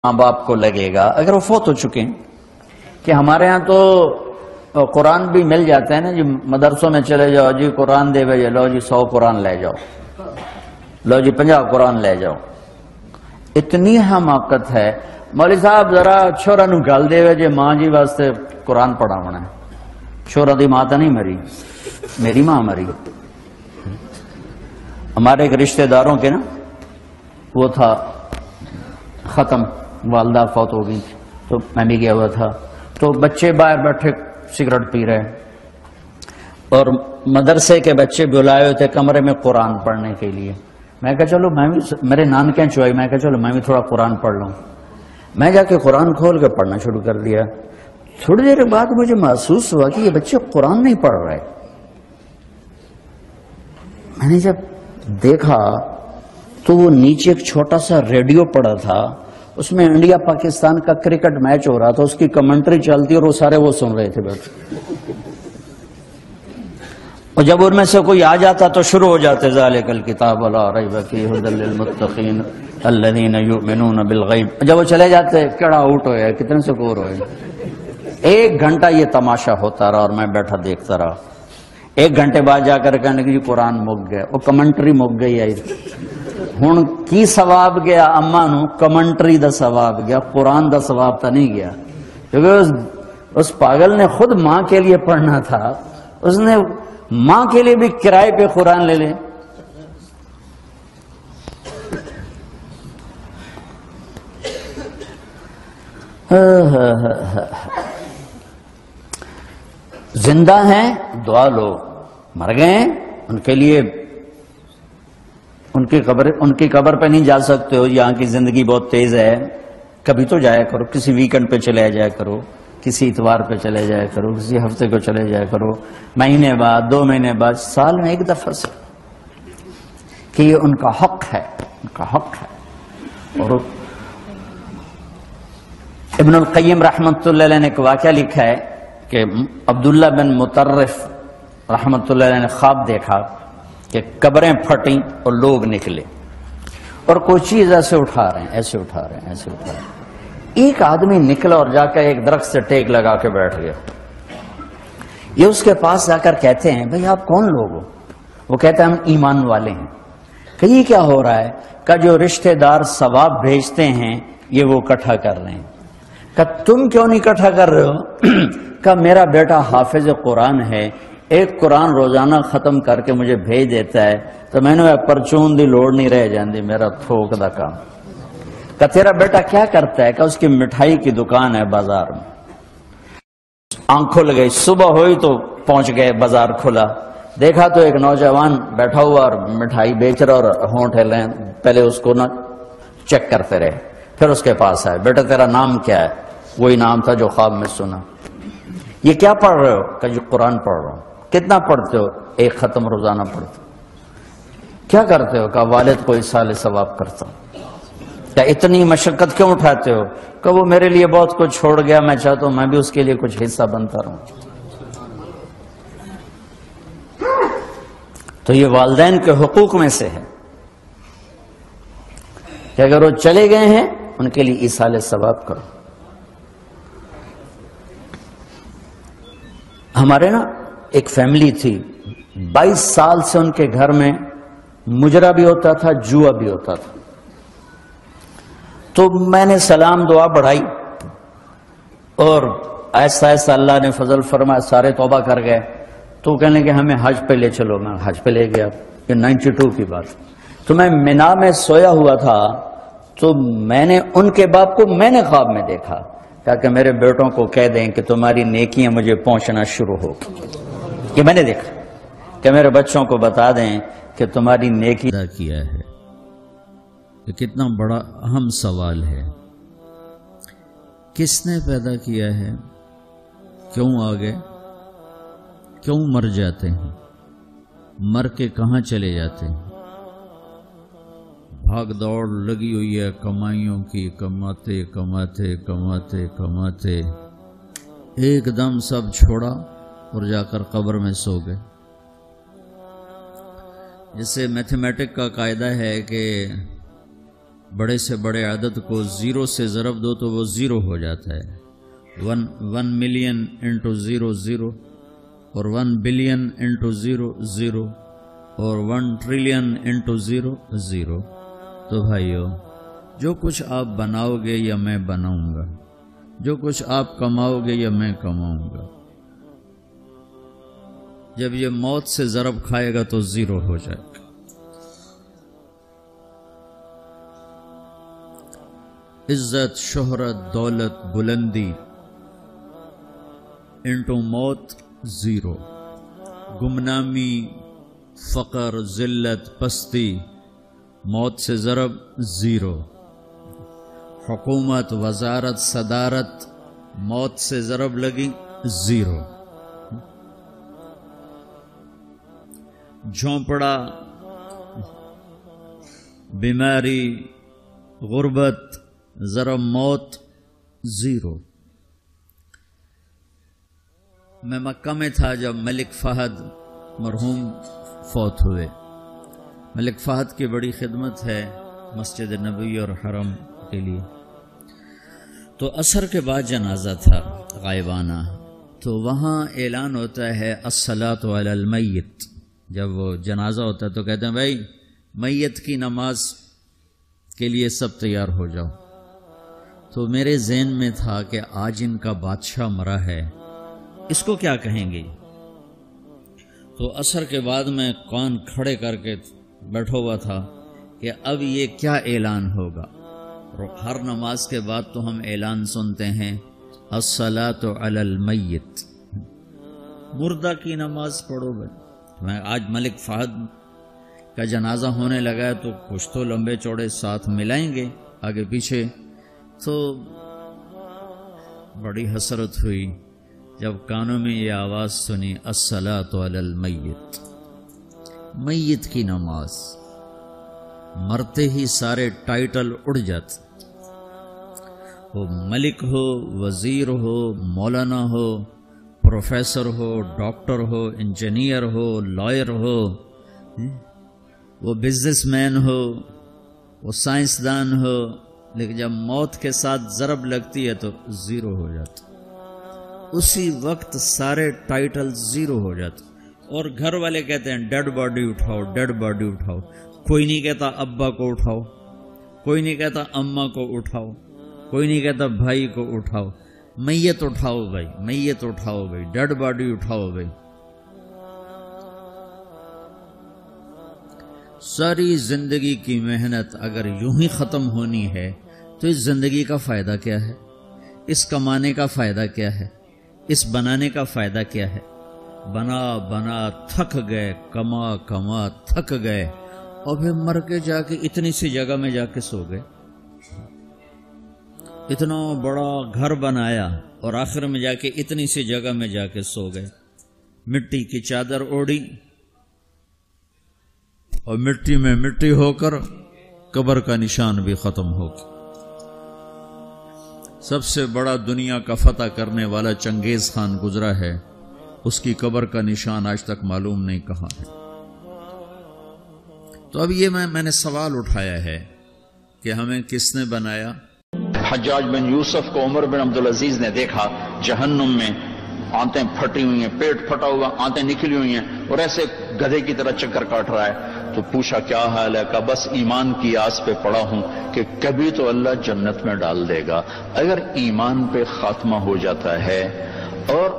ماں باپ کو لگے گا اگر وہ فوت ہو چکے ہیں کہ ہمارے ہاں تو قرآن بھی مل جاتے ہیں نا جی، مدرسوں میں چلے جاؤ جی قرآن دے بھائی، لو جی 100 قرآن لے جاؤ، لو جی 50 قرآن لے جاؤ. اتنی حماقت ہے. مولوی صاحب ذرا چھوڑا نو گل دے جی ماں جی واسطے قرآن پڑھا ہونا ہے. چھوڑا دی ماں تو نہیں مری، میری ماں مری. ہمارے ایک رشتہ داروں کے نا وہ تھا ختم، والدہ فوت ہو گئی تھی تو میں بھی گیا ہوا تھا. تو بچے باہر بیٹھے سگریٹ پی رہے اور مدرسے کے بچے بلائے ہوئے تھے کمرے میں قرآن پڑھنے کے لیے. میں کہا چلو میں بھی، میرے نانکیں چوئی، میں کہا چلو میں بھی تھوڑا قرآن پڑھ لوں. میں جا کے قرآن کھول کے پڑھنا شروع کر دیا. تھوڑی دیر بعد مجھے محسوس ہوا کہ یہ بچے قرآن نہیں پڑھ رہے. میں نے جب دیکھا تو وہ نیچے ایک چھوٹا سا ریڈیو پڑا تھا، اس میں انڈیا پاکستان کا کرکٹ میچ ہو رہا تھا، اس کی کمنٹری چلتی اور وہ سارے وہ سن رہے تھے بیٹھ. اور جب ان میں سے کوئی آ جاتا تو شروع ہو جاتے ذالک الکتاب لا ریب فیہ ھدی للمتقین الذین یؤمنون بالغیب. جب وہ چلے جاتے کیڑا آؤٹ ہوئے، کتنے سکور ہوئے. 1 گھنٹہ یہ تماشا ہوتا رہا اور میں بیٹھا دیکھتا رہا. 1 گھنٹے بعد جا کر کہنے کہ قرآن مک گیا، وہ کمنٹری مک گئی ہے. ہن کی ثواب گیا اما نو، کمنٹری دا ثواب گیا، قرآن دا ثواب تا نہیں گیا. کیونکہ اس پاگل نے خود ماں کے لیے پڑھنا تھا، اس نے ماں کے لیے بھی کرائے پہ قرآن لے لے. زندہ ہیں دعا لو، مر گئے ہیں ان کے لیے ان کی قبر پہ نہیں جا سکتے ہو. یہاں کی زندگی بہت تیز ہے، کبھی تو جایا کرو، کسی ویکنڈ پہ چلے جایا کرو، کسی اتوار پہ چلے جایا کرو، کسی ہفتے کو چلے جایا کرو، مہینے بعد، 2 مہینے بعد، سال میں 1 دفعہ سے، کہ یہ ان کا حق ہے، ان کا حق ہے. اور ابن القیم رحمت اللہ علیہ نے ایک واقعہ لکھا ہے کہ عبداللہ بن مطرف رحمت اللہ علیہ نے خواب دیکھا کہ قبریں پھٹیں اور لوگ نکلے اور کوئی چیز ایسے اٹھا رہے ہیں، ایسے اٹھا رہے ہیں، ایسے اٹھا رہے ہیں. ایک آدمی نکلا اور جا کر ایک درخت سے ٹیک لگا کے بیٹھ گیا. یہ اس کے پاس جا کر کہتے ہیں بھئی آپ کون لوگ ہو؟ وہ کہتے ہیں ہم ایمان والے ہیں. کہ یہ کیا ہو رہا ہے؟ کہ جو رشتہ دار ثواب بھیجتے ہیں یہ وہ اکٹھا کر رہے ہیں. کہ تم کیوں نہیں اکٹھا کر رہے ہو؟ کہ میرا بیٹا حافظ قرآن ہے، 1 قرآن روزانہ ختم کر کے مجھے بھیج دیتا ہے تو میں نے پرچون دی لوڑ نہیں رہ جاندی، میرا تھوک دا کام. کہ تیرا بیٹا کیا کرتا ہے؟ کہ اس کی مٹھائی کی دکان ہے بازار میں. آنکھ کھل گئی، صبح ہوئی تو پہنچ گئے، بازار کھلا، دیکھا تو ایک نوجوان بیٹھا ہوا اور مٹھائی بیچ رہا اور ہونٹ ہل رہے ہیں. پہلے اس کو چیک کرتے رہے، پھر اس کے پاس آئے، بیٹا تیرا نام کیا ہے؟ وہی نام تھا جو خواب میں سنا. یہ کیا پڑھ رہے ہو؟ کہ جو قرآن پڑھ رہا ہوں. کتنا پڑھتے ہو؟ 1 ختم روزانہ پڑھتے ہو. کیا کرتے ہو؟ کہ والد کو ایصال ثواب کرتا ہوں. کیا اتنی مشقت کیوں اٹھاتے ہو؟ کہ وہ میرے لیے بہت کچھ چھوڑ گیا، میں چاہتا ہوں میں بھی اس کے لیے کچھ حصہ بنتا رہوں. تو یہ والدین کے حقوق میں سے ہے کہ اگر وہ چلے گئے ہیں ان کے لیے ایصال ثواب کرو. ہمارے نا ایک فیملی تھی، 22 سال سے ان کے گھر میں مجرا بھی ہوتا تھا، جوا بھی ہوتا تھا. تو میں نے سلام دعا بڑھائی اور ایسا ایسا اللہ نے فضل فرمایا، سارے توبہ کر گئے. تو کہنے کہ ہمیں حج پہ لے چلو. میں حج پہ لے گیا. یہ 92 کی بات. تو میں مینا میں سویا ہوا تھا تو میں نے ان کے باپ کو میں نے خواب میں دیکھا تاکہ میرے بیٹوں کو کہہ دیں کہ تمہاری نیکیاں مجھے پہنچنا شروع ہو. یہ میں نے دیکھا کہ میرے بچوں کو بتا دیں کہ تمہاری نیکی پیدا کیا ہے. یہ کتنا بڑا اہم سوال ہے. کس نے پیدا کیا ہے؟ کیوں آگے؟ کیوں مر جاتے ہیں؟ مر کے کہاں چلے جاتے ہیں؟ بھاگ دوڑ لگی ہوئی ہے کمائیوں کی، کماتے کماتے کماتے کماتے ایک دم سب چھوڑا اور جا کر قبر میں سو گئے. جس سے میتھمیٹک کا قاعدہ ہے کہ بڑے سے بڑے عدد کو 0 سے ضرب دو تو وہ 0 ہو جاتا ہے. 1 ملین انٹو 0 0 اور 1 بلین انٹو 0 0 اور 1 ٹریلین انٹو 0 0. تو بھائیو، جو کچھ آپ بناؤ گے یا میں بناؤں گا، جو کچھ آپ کماؤ گے یا میں کماؤں گا، جب یہ موت سے ضرب کھائے گا تو 0 ہو جائے گا. عزت، شہرت، دولت، بلندی انٹو موت 0. گمنامی، فقر، ذلت، پستی موت سے ضرب 0. حکومت، وزارت، صدارت موت سے ضرب لگی 0. جھونپڑا، بیماری، غربت ضرب موت 0. میں مکہ میں تھا جب ملک فہد مرحوم فوت ہوئے. ملک فہد کی بڑی خدمت ہے مسجد نبوی اور حرم کے لیے. تو عصر کے بعد جنازہ تھا غائبانہ، تو وہاں اعلان ہوتا ہے الصلاۃ علی المیت. جب وہ جنازہ ہوتا ہے تو کہتے ہیں بھائی میت کی نماز کے لیے سب تیار ہو جاؤ. تو میرے ذہن میں تھا کہ آج ان کا بادشاہ مرا ہے، اس کو کیا کہیں گے. تو عصر کے بعد میں کان کھڑے کر کے بیٹھا ہوا تھا کہ اب یہ کیا اعلان ہوگا. ہر نماز کے بعد تو ہم اعلان سنتے ہیں الصلاۃ علی المیت، مردہ کی نماز پڑھو. بھائی میں آج ملک فہد کا جنازہ ہونے لگا ہے تو کچھ تو لمبے چوڑے ساتھ ملائیں گے آگے پیچھے. تو بڑی حسرت ہوئی جب کانوں میں یہ آواز سنی الصلاۃ علی المیت. میت کی نماز، مرتے ہی سارے ٹائٹل اڑ جاتے. وہ ملک ہو، وزیر ہو، مولانا ہو، پروفیسر ہو، ڈاکٹر ہو، انجینئر ہو، لائر ہو، وہ بزنس مین ہو، وہ سائنسدان ہو، لیکن جب موت کے ساتھ ضرب لگتی ہے تو 0 ہو جاتا. اسی وقت سارے ٹائٹل 0 ہو جاتے. اور گھر والے کہتے ہیں ڈیڈ باڈی اٹھاؤ، ڈیڈ باڈی اٹھاؤ. کوئی نہیں کہتا ابا کو اٹھاؤ، کوئی نہیں کہتا اماں کو اٹھاؤ، کوئی نہیں کہتا بھائی کو اٹھاؤ. میت اٹھاؤ بھائی، میت اٹھاؤ بھائی، ڈیڈ باڈی اٹھاؤ بھائی. ساری زندگی کی محنت اگر یوں ہی ختم ہونی ہے تو اس زندگی کا فائدہ کیا ہے؟ اس کمانے کا فائدہ کیا ہے؟ اس بنانے کا فائدہ کیا ہے؟ بنا بنا تھک گئے، کما کما تھک گئے، اور پھر مر کے جا کے اتنی سی جگہ میں جا کے سو گئے. اتنا بڑا گھر بنایا اور آخر میں جا کے اتنی سی جگہ میں جا کے سو گئے. مٹی کی چادر اوڑھی اور مٹی میں مٹی ہو کر قبر کا نشان بھی ختم ہو گیا. سب سے بڑا دنیا کا فتح کرنے والا چنگیز خان گزرا ہے، اس کی قبر کا نشان آج تک معلوم نہیں کہاں ہے. تو اب یہ میں نے سوال اٹھایا ہے کہ ہمیں کس نے بنایا؟ حجاج بن یوسف کو عمر بن عبدالعزیز نے دیکھا جہنم میں آنتیں پھٹی ہوئی ہیں، پیٹ پھٹا ہوا، آنتیں نکلی ہوئی ہیں، اور ایسے گدھے کی طرح چکر کاٹ رہا ہے. تو پوچھا کیا حال ہے؟ کہا بس ایمان کی آس پہ پڑا ہوں کہ کبھی تو اللہ جنت میں ڈال دے گا. اگر ایمان پہ خاتمہ ہو جاتا ہے اور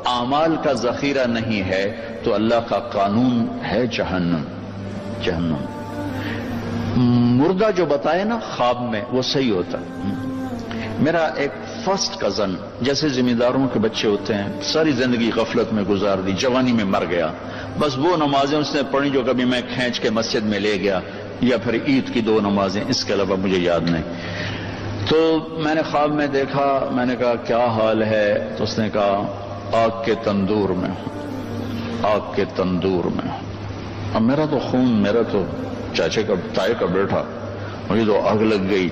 اعمال کا ذخیرہ نہیں ہے تو اللہ کا قانون ہے جہنم. جہنم مردہ جو بتائے نا خواب میں وہ صحیح ہوتا. میرا ایک فرسٹ کزن، جیسے ذمہ داروں کے بچے ہوتے ہیں، ساری زندگی غفلت میں گزار دی، جوانی میں مر گیا. بس وہ نمازیں اس نے پڑھی جو کبھی میں کھینچ کے مسجد میں لے گیا، یا پھر عید کی 2 نمازیں، اس کے علاوہ مجھے یاد نہیں. تو میں نے خواب میں دیکھا، میں نے کہا کیا حال ہے؟ تو اس نے کہا آگ کے تندور میں ہوں، آگ کے تندور میں ہوں. اب میرا تو خون، میرا تو چاچے کا تائے کا بیٹا، مجھے تو آگ لگ گئی.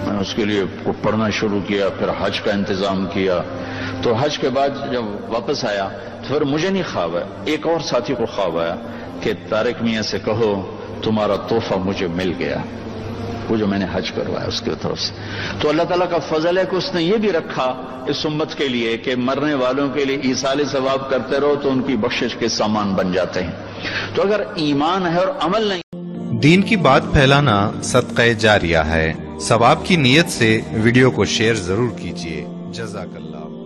میں نے اس کے لیے پڑھنا شروع کیا، پھر حج کا انتظام کیا. تو حج کے بعد جب واپس آیا تو پھر مجھے نہیں خواب آیا، ایک اور ساتھی کو خواب آیا کہ طارق میاں سے کہو تمہارا تحفہ مجھے مل گیا. وہ جو میں نے حج کروایا اس کی طرف سے. تو اللہ تعالیٰ کا فضل ہے کہ اس نے یہ بھی رکھا اس امت کے لیے کہ مرنے والوں کے لیے ایصال ثواب کرتے رہو تو ان کی بخشش کے سامان بن جاتے ہیں. تو اگر ایمان ہے اور عمل نہیں. دین کی بات پھیلانا صدقہ جاریہ ہے. ثواب کی نیت سے ویڈیو کو شیئر ضرور کیجیے. جزاک اللہ.